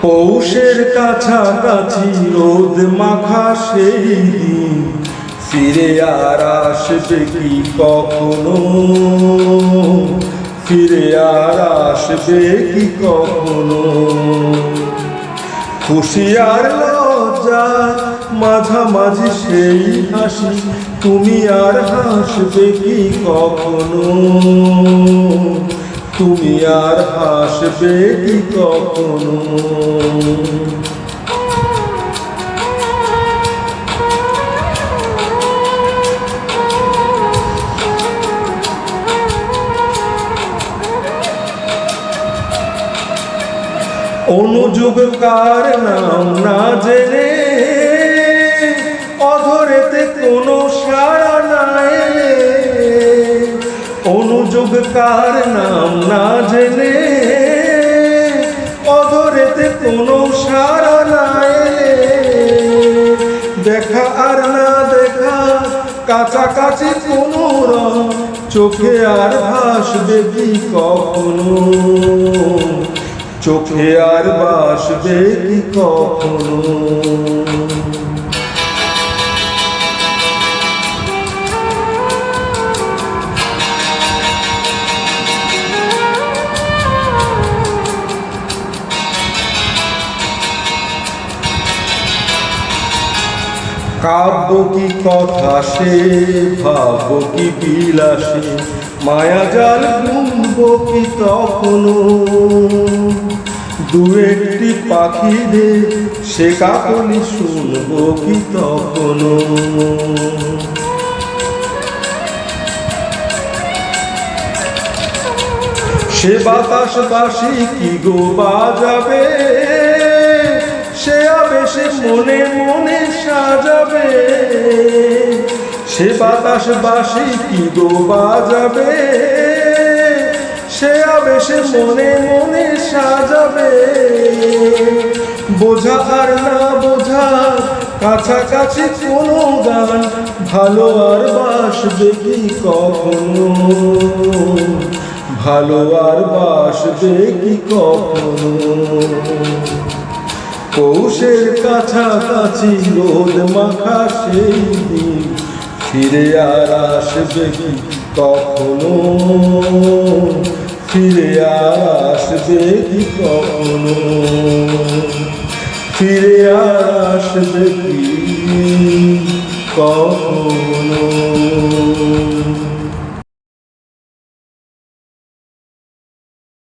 পৌষের কাছাকাছি রোদ মাখা সেই দিন ফিরে আর আসবে কি কখনো, ফিরে আর আসবে কি কখনো। খুশি আর লজ্জা মাঝামাঝি সেই হাসি, তুমি আর হাসবে কি কখনো, তুমি আর হাসবে কি কখনো। অনুযোগকার নাম না জেনে অধরেতে কোনো সাড়া নাই, অনুযোগকার নাম না জেনে অধরেতে কোনো সাড়া নাই। দেখা আর না দেখা কাছাকাছি কোনো রং, চোখে আর ভাসবে কি কখনো, চোখে আর ভাসবে কি কখনো। কাব্য কি কথা সে, ভাবব কি বিলাসী, মায়া জাল বুনব কি তখনো, দু একটি পাখিদের সে কাকলি শুনব কি তখনো। সে বাতাস বাসি কি গো বাজাবে, সে আবেশে মনে মনে সাজাবে, সে বাতাস বাসি কি গো বাজাবে, সে আবেশে মনে মনে সাজাবে। বোঝা আর না বোঝা কাছাকাছি কোনো গান, ভালো আর বাসবে কি কখনো, ভালো আর বাসবে কি কখনো। পৌষের কাছাকাছি রোদ মাখা সেই দিন ফিরে আর আসবে কি কখনো, ফিরে আর আসবে কি কখনো, ফিরে আর আসবে কি কখনো।